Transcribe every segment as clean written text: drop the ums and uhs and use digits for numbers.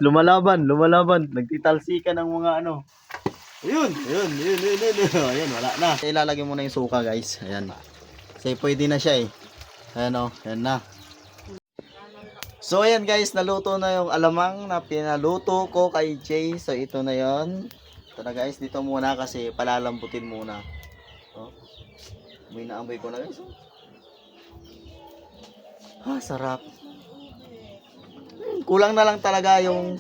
Lumalaban, lumalaban. Nagtitalsikan ng mga ano. Ayun. Ayun, wala na. Ilalagay mo na yung suka, guys. Ayan. Kasi pwede na siya eh. Ayan o, ayan na. So ayan guys, naluto na yung alamang na pinaluto ko kay Jay. So ito na yon. Ito na guys, dito muna kasi palalambutin muna. Oh. May naamoy ko na guys. Sarap. Kulang na lang talaga yung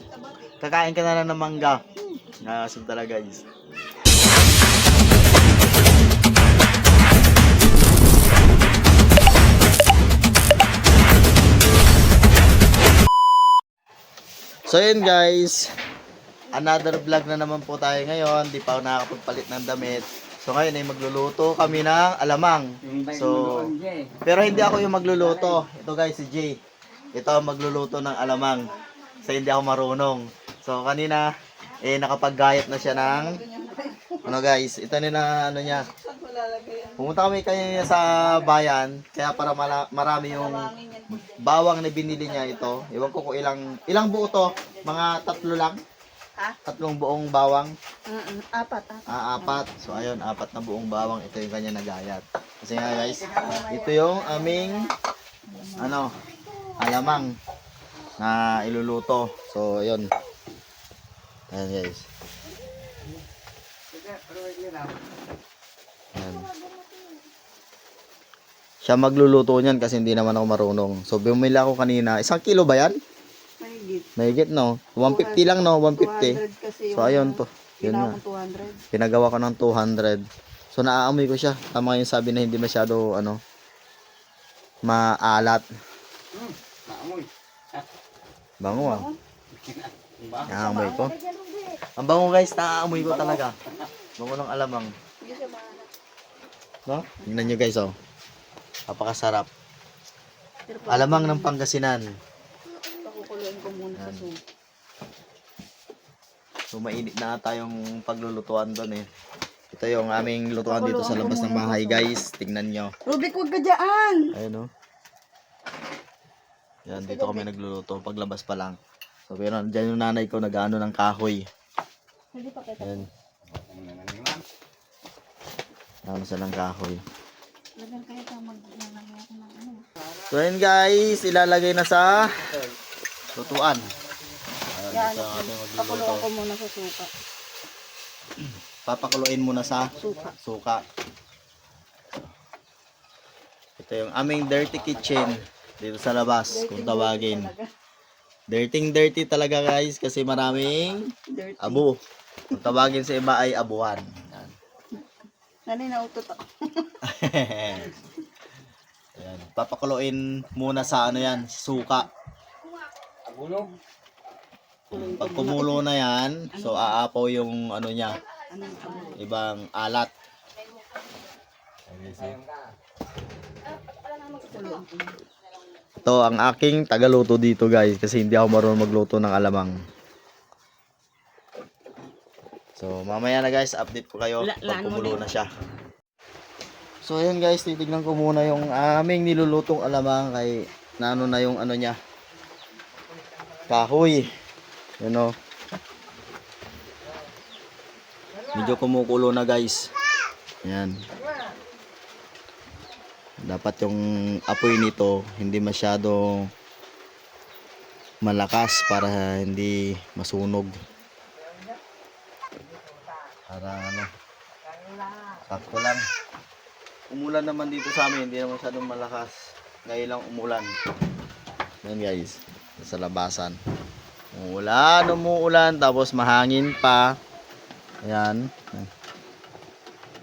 kakain ka na lang ng mangga. Nakakasib talaga guys. So yun guys, another vlog na naman po tayo ngayon. Di pa ako nakakapagpalit ng damit. So ngayon ay magluluto kami ng alamang. So, pero hindi ako yung magluluto. Ito guys, si Jay. Ito ang magluluto ng alamang. Kasi hindi ako marunong. So kanina, nakapaggayat na siya ng, ano guys, ito na ano niya. Pumunta kami kanina sa bayan, kaya para marami yung bawang na binili niya ito. Ewan ko kung ilang buo to, mga 3 lang. Ha? 3 buong bawang. Apat. Apat. So ayun, 4 na buong bawang. Ito yung kanya nagayat. Kasi nga guys, ito yung aming alamang na iluluto. So ayun. Ayan guys. Ayan. Siya magluluto niyan kasi hindi naman ako marunong. So bumili ako kanina. 1 kilo ba yan? Mahigit no? 150 lang no? 150. So ayun to. Yun na. Pinagawa ko ng 200. So naaamoy ko siya. Tama yung sabi na hindi masyado maalat. Bango ah. Naaamoy ko. Ang bango guys, naaamoy ko talaga. Bango ng alamang. No? Tingnan nyo guys oh. Napakasarap. Alamang ng Pangasinan. Pakukuloyin ko muna sa sumo. So mainit na ata yung paglulutuan doon eh. Ito yung aming lutuan dito sa labas ng bahay guys. Tingnan nyo. Rubik, wag ka dyan! Ayun oh. Yan, dito kami nagluluto. Paglabas pa lang. So pero dyan yung nanay ko nag-ano ng kahoy. Yan. Ano silang kahoy. So yun guys, ilalagay na sa lutuan. Yan, pakuloyin ko muna sa suka. Papakuluin muna sa suka. Ito yung aming dirty kitchen dito sa labas kung tawagin. Dirty talaga guys kasi maraming abo. Kung tawagin sa iba ay abuhan. Yan. Nanay nautot ako. Ayan. Papakuluin muna sa suka. Pag kumulo na yan, so aapaw yung niya, ibang alat. Ito ang aking tagaluto dito guys kasi hindi ako marunong magluto ng alamang. So mamaya na guys, update ko kayo pag kumulo na siya. So ayan guys, titignan ko muna yung aming nilulutong alamang kay na yung niya. Kahoy. Yan o. Medyo kumukulo na guys. Ayan. Dapat yung apoy nito hindi masyado malakas para hindi masunog. Para sakto lang. Umulan naman dito sa amin, hindi naman masyadong malakas. Ngayon lang umulan. Ayan guys, sa labasan. Umuulan, tapos mahangin pa. Ayan.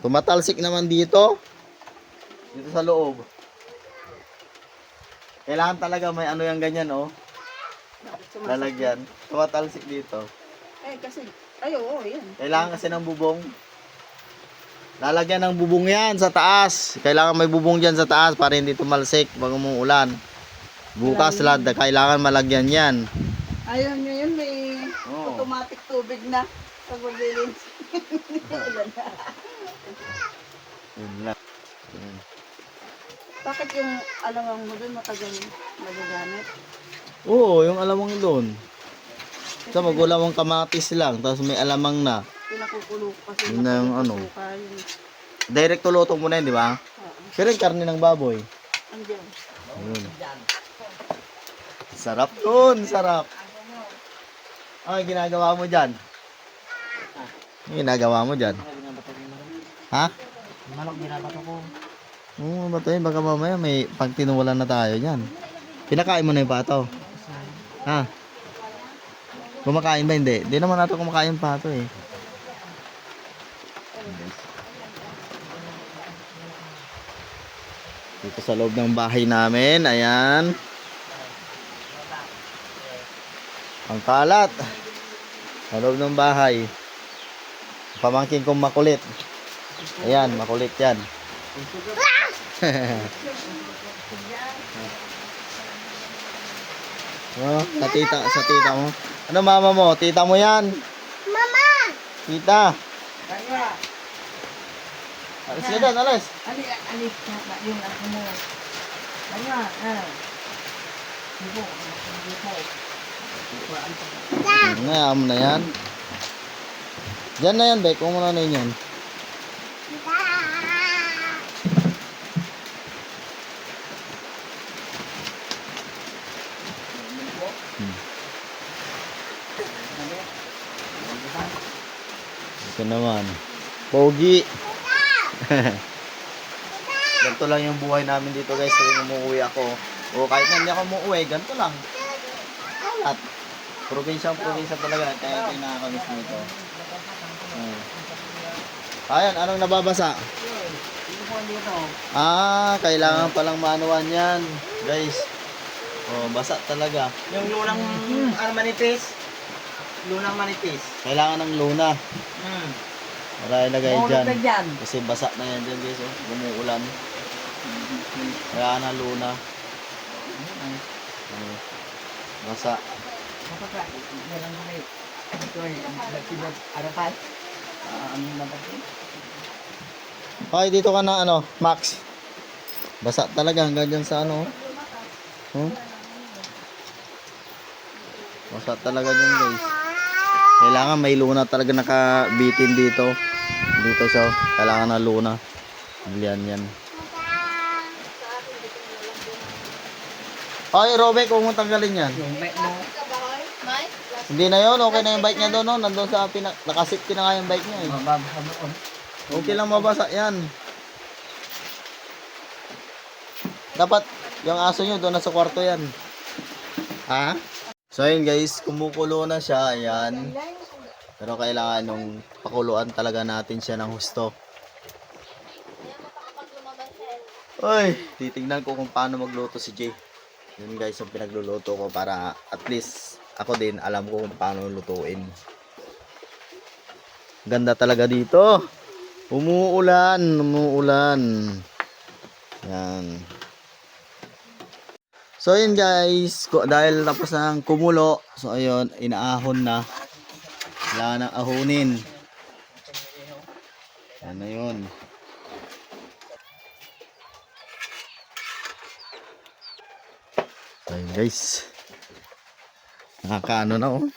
Tumatalsik naman dito. Dito sa loob. Kailangan talaga may yung ganyan oh. Lalagyan. Tumatalsik dito. Kasi, yan. Kailangan kasi ng bubong. Lalagyan ng bubong yan sa taas. Kailangan may bubong dyan sa taas para hindi tumalsik pag umuulan. Bukas kailangan malagyan yan. Ayaw nyo yun, may automatic tubig na pag maglilins. Bakit yung alamang mo doon matagal magagamit? Oo, yung alamang doon. So, magulawang kamatis lang, tapos may alamang na. Pinakukulo ko kasi Yun na yung ano. masuka yun. Direct luto mo na yun, di ba? Oo. Pero yung karne ng baboy. Andiyan. Yun. Sarap dun, sarap. Ano yung ginagawa mo dyan? Ano yung ginagawa mo dyan? Ha? Manok binabato ko. Oo, bato yun. Baka mamaya may pagtinuwalan na tayo dyan. Pinakain mo na yung pato. Ha? Kumakain ba? Hindi. Hindi naman natin kumakain pato eh. Dito sa loob ng bahay namin. Ayan. Ang kalat. Sa loob ng bahay. Pamangkin kong makulit. Ayan, makulit yan. Oh, sa tita mo. Ano mama mo? Tita mo yan? Mama! Tita. Kaya, Alis ka dyan, alis. alis na yung ako mo. Kaya, Ngayon mo na yan. Diyan na yan, Bek. Kung muna na yun yan. Ito naman. Pogi. Ganito lang yung buhay namin dito guys. Tuwing umuwi ako. O kahit na hindi ako umuwi, ganito lang. At probinsya talaga. Kaya ito yung nakakamiss nito. Ayan, anong nababasa? Ah, kailangan palang maanuan yan. Guys. Oh, basa talaga. Yung lunang manipis. Lunang manipis. Kailangan ng luna. Para ilagay dyan. dyan. Kasi basa na yan dyan guys. Oh. Gumuulan. Kailangan ng luna. Basa. Okay, dito ka na ano, Max. Basa talaga hanggang dyan sa ano. Basa talaga dyan guys. Kailangan may luna talaga nakabitin dito. Dito siya. Kailangan na luna. Yan. Okay, Robek, huwag mong tanggalin yan. Yung bike mo. Hindi na yun. Okay na yung bike niya doon. No? Nandun sa nakasipti na nga yung bike niya. Eh. Mababasa doon. Okay lang mabasa yan. Dapat yung aso nyo doon na sa kwarto yan. Ha? So ayun guys, kumukulo na siya. Ayan. Pero kailangan nung pakuluan talaga natin siya ng husto. Uy, titignan ko kung paano magluto si Jay. Yun guys yung pinagluluto ko para at least ako din alam ko kung paano lutuin. Ganda talaga dito. Umuulan. Yan. So yun guys, dahil tapos na ng kumulo, so ayun, inaahon na. Kailangan ng ahunin. Yan na yun. Ayun guys. Nakakaano na oh.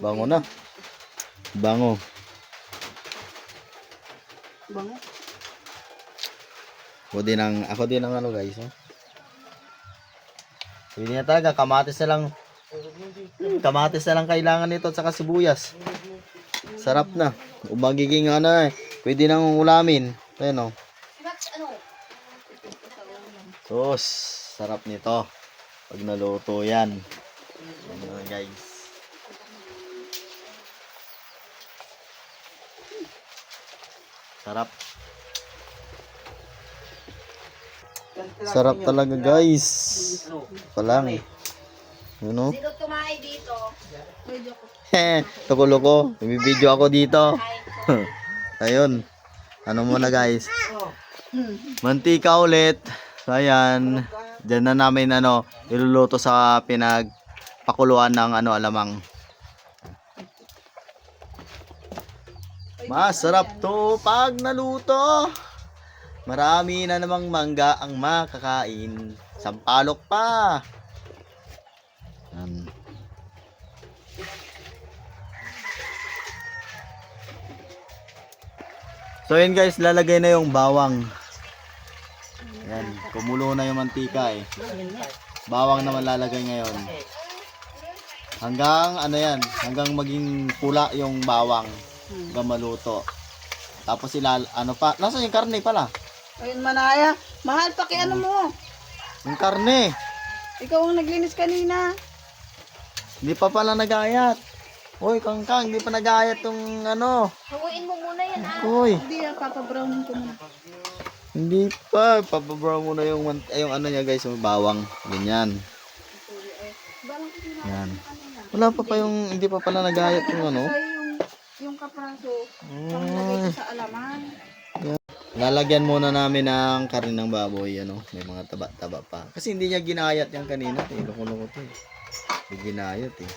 Bango na. Bango. Ako din ang ano guys. Oh. Hindi na talaga, kamatis na lang. Kamatis na lang kailangan nito at saka sibuyas. Sarap na. O magiging ano pwede nang ulamin. Ayan o. Sos, sarap nito. Pag naluto yan. Ayan guys. Sarap. Sarap talaga guys. Palang. Yun o. Sino tumahay dito? Tukulo ko. Bibidyo ako dito. Ayun. Ano muna guys. Mantika ulit. So ayan. Diyan na namin iluluto sa pinagpakuluan ng alamang. Masarap to pag naluto. Marami na namang mangga ang makakain. Sampalok pa. So yun guys, lalagay na yung bawang. Yan, kumulo na yung mantika eh. Bawang naman lalagay ngayon. Hanggang ano yan, hanggang maging pula yung bawang. Hanggang maluto. Tapos ano pa, nasaan yung karne pala? Ayun, Manaya. Mahal, ano mo. Yung karne. Ikaw ang naglinis kanina. Hindi pa pala nagayat. Uy, kangkang, hindi pa nagayat yung ano. Hawain mo muna yan ah. Uy, Hindi, papabrownin ko muna. hindi pa. Papabrown muna yung, yung ano niya guys, yung bawang. Ganyan. Yan. Wala pa yung, hindi pa pala nagayat yung ano. Ay, yung kapraso, lagay ko sa alaman. Lalagyan muna namin ng karne ng baboy, ano, may mga taba-taba pa. Kasi hindi niya ginayat yan kanina, eh. Loko-loko to, eh. Hindi ginayat, eh.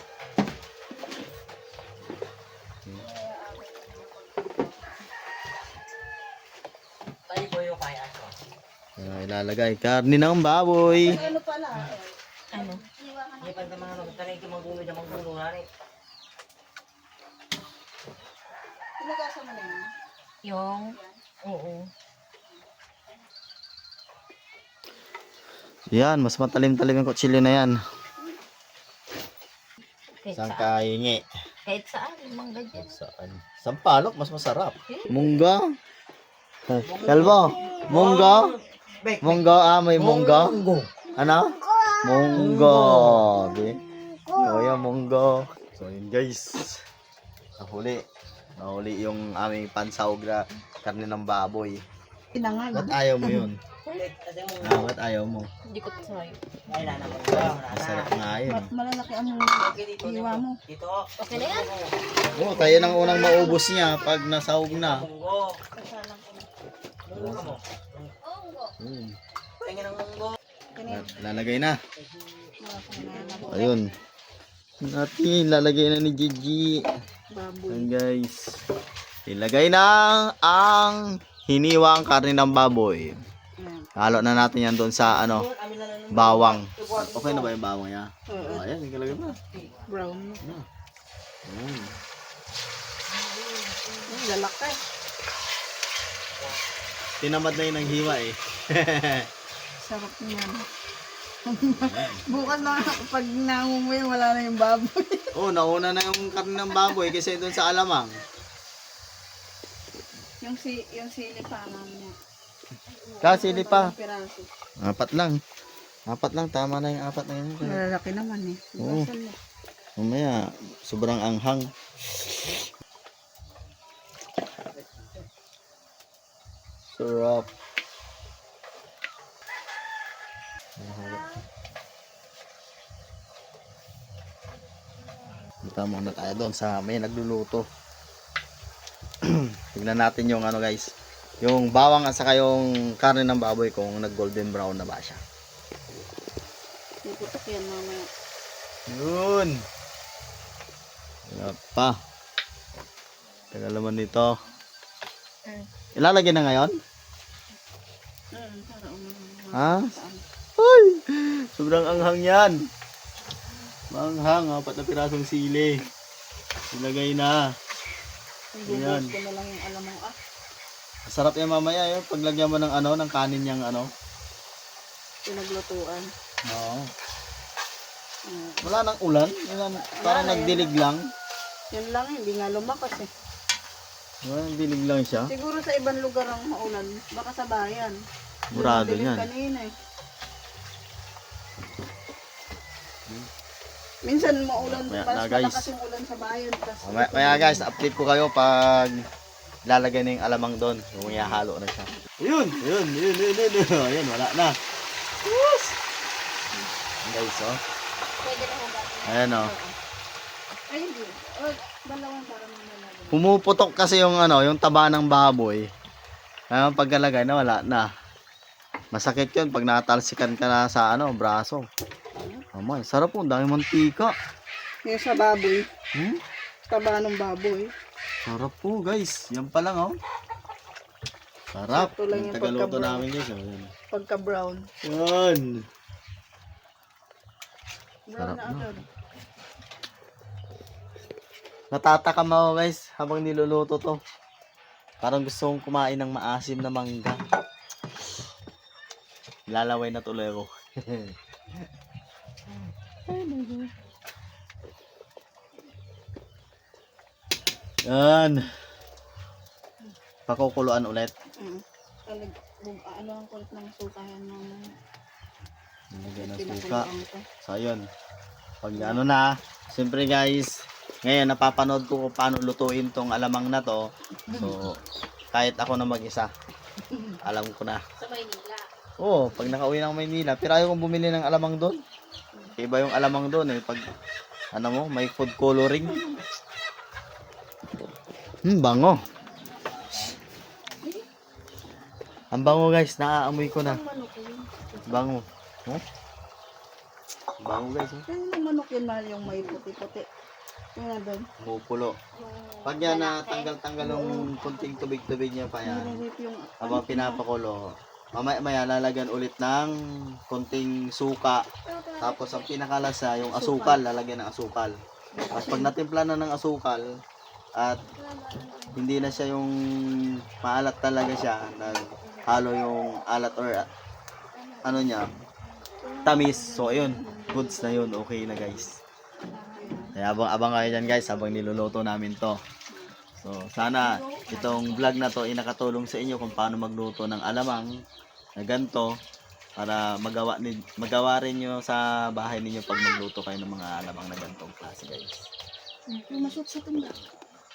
Tayo po yung kaya ko. Ilalagay karne ng baboy. Ano pala? Ano? Hindi pa naman magtanay ko magulo na rin. Pinagasa mo na yun. Yung, oo. Yan, mas matalim-talim yung kutsilyo na yan. Kahit Saan saan. ka hingi? Kahit saan, mangga dyan. Saan? Sampalok, mas masarap. Munggo? Kalbo? Munggo? Munggo, may munggo? Ano? Munggo. O yan, munggo. So yun guys. Nahuli yung aming pansawag na karne ng baboy. Pinangag. Ba't ayaw mo yun? Kasi mo, Ba't ayaw mo? Hindi ko sa'yo. ay na naman ko. Masarap nga yun. Malalaki ang hiwa mo. Dito. Okay na yan? Oo, tayo nang unang maubos niya pag nasahog na. Munggo. Munggo mo. Hmm. Tingin ng munggo. Lalagay na. Ayun. Natin, lalagay na ni Gigi. Baboy. Ayan guys. Ilagay na ang hiniwang karne ng baboy. Ayan. Halo na natin yan doon sa ano, bawang. Okay na ba yung bawang niya? Oo. Ayan, ikalagay mo. Brown. Ayan. Lalaki. Tinamad na yun ang hiwa eh. Sarap niyan. Bukas na, pag nangunguya, wala na yung baboy. Oh, nauna na yung karne ng baboy kasi doon sa alamang. yung sili pa, mamaya. Kasili pa. Piraso. Apat lang, tama na yung apat na yun. Malalaki naman eh. Oo. Mamaya, sobrang anghang. Sarap. Punta muna tayo doon sa may nagluluto. Tignan natin yung ano guys, yung bawang at saka yung karne ng baboy kung nag golden brown na ba siya. Puputok yan mamaya. Yun. Wala pa. Tagal naman nito. Ilalagay na ngayon? Para umahan. Ha? Ay! Sobrang anghang yan. Manghang, 4 na pirasong sili. Ilagay na. Ayan. Bubuhos ko na lang yung alamang Masarap yan mamaya yun. Paglagyan mo ng ano, ng kanin niyang ano. pinaglutuan. Oo. Wala nang ulan. Parang nagdilig lang. Yan lang, hindi nga lumakas eh. Nagdilig lang siya. Siguro sa ibang lugar ang maulan, baka sa bayan. Murado Dilim yan. kanina eh. Minsan maulan, Kaya mas na, guys. malakas yung ulan sa bayan. Tas Kaya guys, update ko kayo pag lalagay na yung alamang doon. Yung ihahalo na siya. Yun. Ayun, wala na. Yes! Guys, oh. Pwede na hugasin. Ayan, oh. Ay, hindi. Oh, dalawang para mamalagay. Pumuputok kasi yung ano, yung taba ng baboy. Kaya pagkalagay na wala na. Masakit yun pag natalsikan ka na sa ano, braso. Amay, sarap po, dami mantika. Yung sa baboy, Hmm? taba ng baboy. Sarap po, guys. Yan pa lang, oh. Sarap. Sakto lang Yung yung tagaluto pagka-brown. namin, guys. Oh, yan. Pagka brown. Yan. Brown Sarap na na. agad. Natatakam ako, guys, habang niluluto to. Parang gusto kong kumain ng maasim na mangga. Lalaway na tuloy ako. Yan. Pakukuluan ulit. Ano ang kulit ng suka yan ng Nilagyan ng suka. pinakuluan ko. So, ayun. Pag ano na, siyempre guys, ngayon napapanood ko kung paano lutuin tong alamang na to. So, kahit ako na mag-isa, alam ko na. Sa Maynila. Oo, pag nakauwi ng Maynila, pero ayaw kong bumili ng alamang doon. Iba yung alamang doon eh, pag, ano mo, may food coloring. Bango. Ang bango guys, naaamoy ko na. Bango. Huh? Bango guys, oh. Yung manok yun, mahal yung may puti-puti. Yung na doon. Mupulo. Pag yan na tanggal-tanggal yung kunting tubig-tubig niya pa yan, Nililip yung habang pinapakulo, mamaya lalagyan ulit ng kunting suka. Tapos ang pinakalasa, yung asukal, lalagyan ng asukal. Tapos pag natimpla na ng asukal, at hindi na siya yung maalat talaga siya, halo yung alat or ano niya, tamis. So ayun, goods na yun, okay na guys. Kaya abang kayo dyan guys habang niluluto namin to. So sana itong vlog na to ay nakatulong sa inyo kung paano magluto ng alamang na ganito para magawa rin nyo sa bahay ninyo pag magluto kayo ng mga alamang na ganitong klase guys. yung masyok sa timba.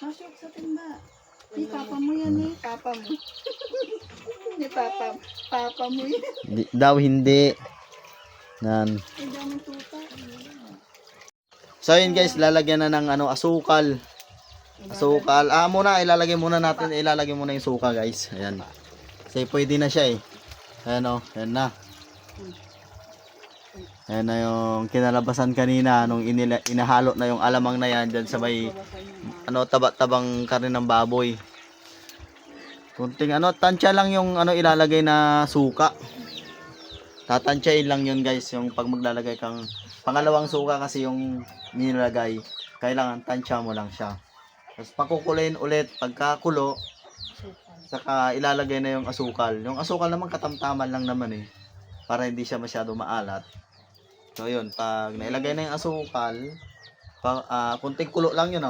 Masyok sa timba. Ni papa mo yan eh. Papa mo. Ni papa mo yan. Hindi. Nan. Ay, daming tuta. So yun guys, lalagyan na ng asukal. Asukal. Ilalagay muna yung suka guys. Ayan. Kasi pwede na siya eh. Ayan o, ayan na. Ayan na yung kinalabasan kanina nung inahalo na yung alamang na yan dyan sa may taba-tabang karne ng baboy. Kunting tansya lang yung ilalagay na suka. Tatansyain lang yun guys, yung pag maglalagay kang pangalawang suka kasi yung nilagay, kailangan tansya mo lang siya. Tapos pakukulayin ulit, pagkakulo, saka ilalagay na yung asukal. Yung asukal naman katamtaman lang naman eh, para hindi siya masyado maalat. So yun, pag nailagay na yung asukal, kunting kulo lang yun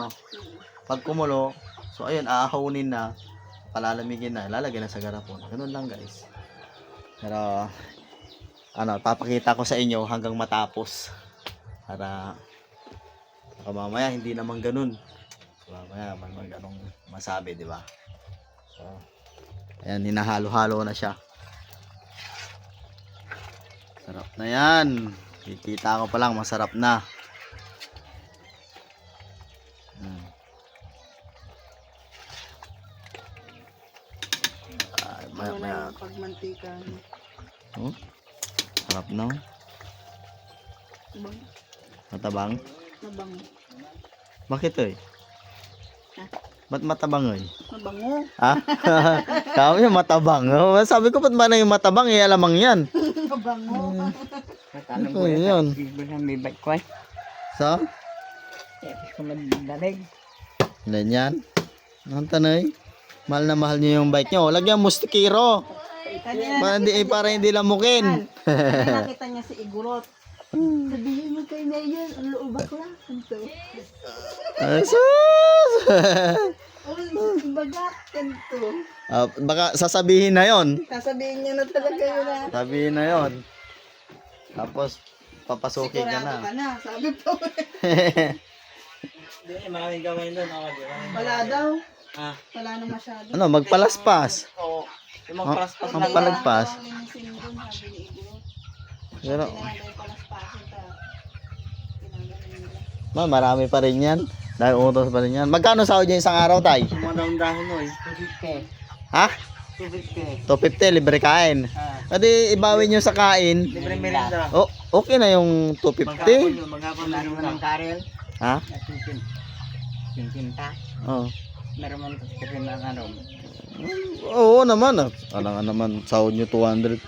Pag kumulo, so ayun, aahawonin na, palalamigin na, ilalagay na sa garapon. Ganun lang guys. Pero papakita ko sa inyo hanggang matapos. Para mamaya hindi naman ganun. Mamaya man ganong masabi, di ba? So, ayan, hinahalo-halo na siya. Sarap na yan. Kikita ko pa lang, masarap na. Maya. Pagmantika. Oh, sarap na. Matabang? Mabango. Bakit eh? Ha? Ba't matabang eh? Mabango. Ha? Kami yung matabang. Sabi ko, ba't ba na yung matabang? Alamang yan. Mabango. Matanong Ano yun? May bike ko eh. So? Tapos ko magdalig. Ganyan. Ang tanay. Mahal na mahal niyo yung bike niyo. Lagyan mo stikiro. Para hindi lamukin. Nakita niya si Igorot. Sabihin mo kay Mayor, ang loobak lang. Ito. Asus! Bagat, ito. Baka sasabihin na yon. Sasabihin niya na talaga yun na. Sabihin na yon. Tapos, papasukin ka Sigurado na. ka na, sabi po. Maraming gawin doon. Wala daw. Ah. Wala na masyado. Magpalaspas. Oo. Yung magpalaspas lang. Magpalagpas. Sabi ni Igorot. Pero, Tinagay palaspasin ka. Tinagay nila. marami pa rin yan. Dahil utos pa rin yan. Magkano sahod niya isang araw, tay? Mga daon-dahon mo eh. 250. Ha? 250, 250. libre kain. Pwede ibawin nyo sa kain. Libre merinda. Oh, okay na yung 250. Maghapon na ng Karel. Ha? Yung tinta. Oh. Meron man kasi rin ang Oo naman. Alang naman sahod nyo 200.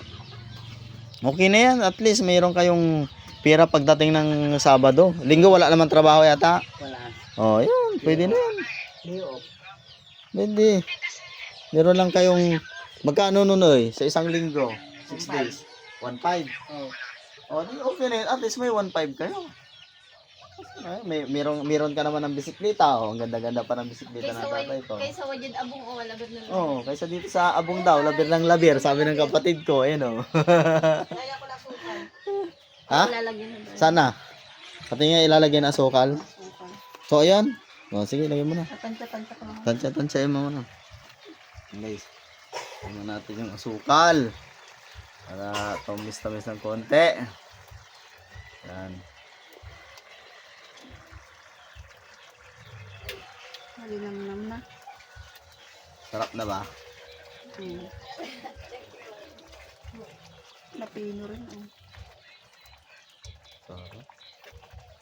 Okay na yan. At least mayroon kayong pera pagdating ng Sabado. Linggo wala naman trabaho yata. Wala. Oh, yun. Pwede na yan. Liyo. Pwede. Meron lang kayong, magkano nun eh, sa isang linggo? 6 days. 1.5. Oo. O, di okay na yun. At least may 1.5 kayo. Ay, meron ka naman ng bisikleta. Oh, ang ganda-ganda pa ng bisikleta ng tatay ko. Kaysa wadyad abong o walabad na lang. Oo, kaysa dito sa Abong daw, labir ng labir, sabi ng kapatid ko, eh no. Kaya ko na sukan. Ha? Lalagyan na ba? Sana. Pati nga ilalagay na asukal. Sukan. So, ayan. O, sige, lagay mo na. Tansya-tansya ko lang. Tansya-tansyain mo na. Guys, tingnan natin yung asukal. Para tumis-tamis ng konti. Yan. Malinamnam na. Sarap na ba? Napino rin. Oh. Sarap.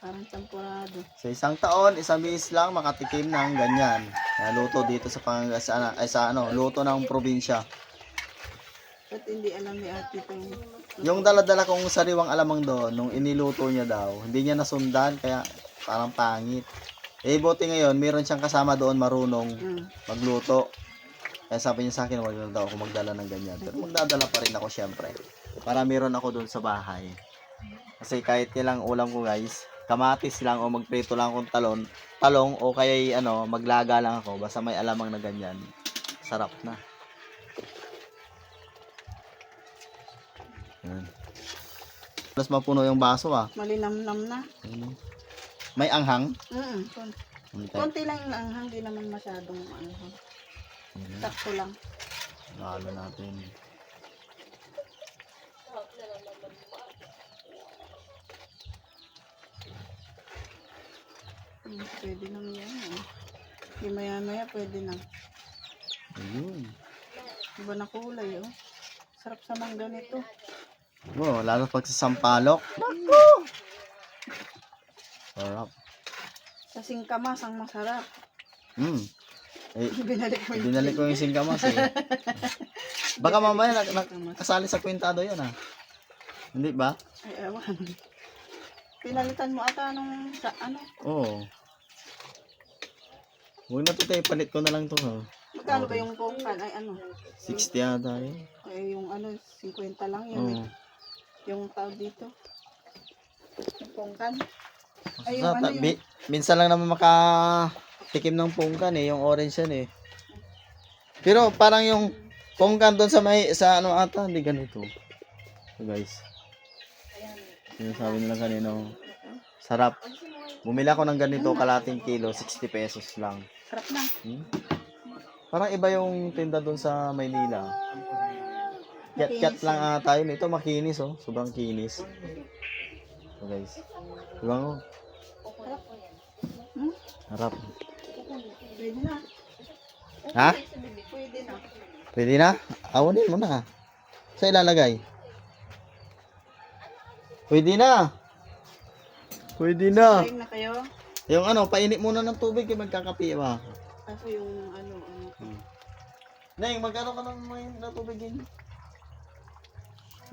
Parang tempurado. Sa isang taon, isang bis lang makatikim ng ganyan. Luto dito sa Pangasinan, ay sa ano, luto ng probinsya. Ba't hindi alam ni ate itong... Yung dala-dala kong sariwang alamang doon, nung iniluto niya daw, hindi niya nasundan, kaya parang pangit. Eh, buti ngayon, meron siyang kasama doon marunong magluto. Kaya sabi niya sa akin, wag na daw ako magdala ng ganyan. Pero magdadala pa rin ako syempre. Para meron ako doon sa bahay. Kasi kahit nilang ulam ko guys, kamatis lang o magprito lang akong talong o kaya ano, maglaga lang ako. Basta may alamang na ganyan. Sarap na. Yan. Plus mapuno yung baso ah. Malinamnam na. Ano? May anghang. Konti. Konti lang yung anghang, di naman masyadong anghang. Sakto lang. Lalo natin. Pwede nang yan. Di maya-maya pwede na. Ayun. Iba na kulay, oh. Sarap sa mangga nito. Oh, lalo pag sa sampalok. Sarap. Sa singkamas ang masarap. Eh, Binalik ko yun. binalik ko yung singkamas eh. Baka mamaya kasali sa kwentado yan ah. Hindi ba? Ay, ewan. Pinalitan mo ata nung sa ano? Oo. Huwag na to tayo, palit ko na lang to. Ha? Magkano ba yung pongkan? Ay ano? 60 yata yun. Ay yung ano, 50 lang yun. Oo. Eh. Yung tawag dito. Yung pongkan. Ay, Sa, yung ano yung... minsan lang naman makatikim ng pungkan eh, yung orange yan eh. Pero parang yung pungkan doon sa may, sa ano ata, hindi ganito. So guys. Sinasabi nila kanina, sarap. Bumili ako ng ganito, kalating kilo, 60 pesos lang. Sarap na. Parang iba yung tinda doon sa Maynila. Kat lang ata yun. Ito makinis oh. Sobrang kinis. So guys. Diba mo? Harap. Pwede na. Ha? Pwede na. Pwede na? Awanin mo na. Sa ilalagay? Pwede na. Pwede na. Time na kayo. Yung ano, painit muna ng tubig kaya magkakapi ba? Kaso yung ano. Neng, magkano ka ng tubig yun?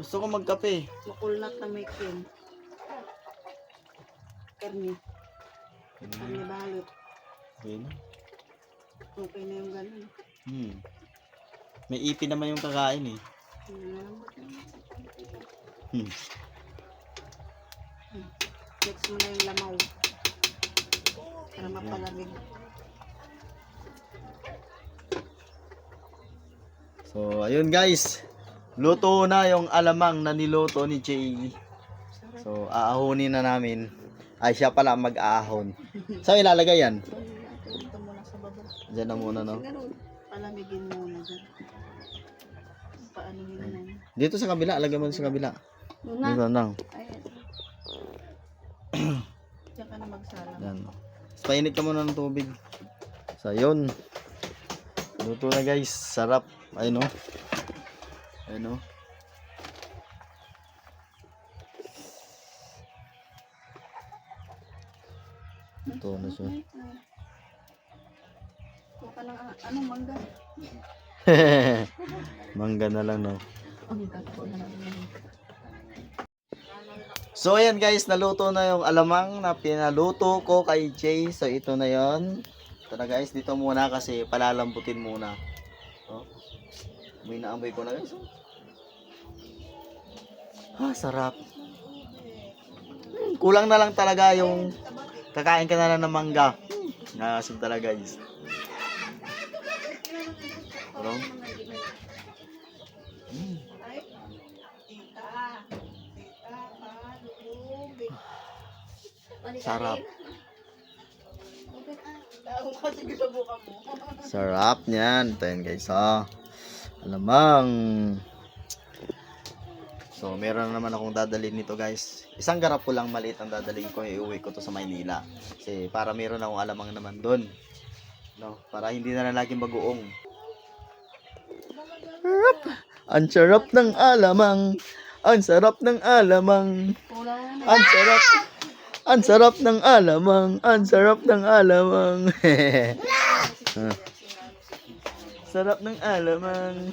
Gusto ko magkape. Makulnat na may cream. Karni. Karni balot. Okay na. Okay na yung ganun. May ipi naman yung kakain eh. Next mo na yung lamaw. Para mapalamig. So, ayun guys. Luto na yung alamang na niluto ni Jay. So, aahonin na namin. Ay, siya pala mag-aahon. Saan ilalagay yan? Ito muna sa baba. Diyan na muna, no? Ganun. Palamigin muna dyan. Paano yun? Dito sa kabila. Lagay mo sa kabila. Dito lang. Ayan. Diyan ka na magsalam. Yan. Painit ka muna ng tubig. So, yun. Luto na guys. Sarap. Ayun, no? Ayun, no? Ito na siya. Kuha ka ng anong mangga? Mangga na lang, no? Ang gato na lang. So ayan guys, naluto na yung alamang na pinaluto ko kay Jay. So ito na yon. Ito na guys, dito muna kasi palalambutin muna. Oh. May naamoy ko na guys. Oh. Ah, sarap. Kulang na lang talaga yung kakain ka na lang ng mangga. Nakasim talaga guys. Ano? Ay, tita. Tita, palubog. Sarap. Tao kasi ginubukan mo. Sarap niyan. Ito yan guys ha. Alamang. So, meron na naman akong dadalhin nito guys. Isang garap ko lang maliit ang dadalhin ko. Iuwi ko to sa Maynila. Kasi para meron akong alamang naman doon. No? Para hindi na lang laging bagoong. Sarap. Ang sarap ng alamang. Ang sarap ng alamang. Ang sarap. Ang sarap ng alamang. Ang sarap ng alamang. Sarap ng alamang.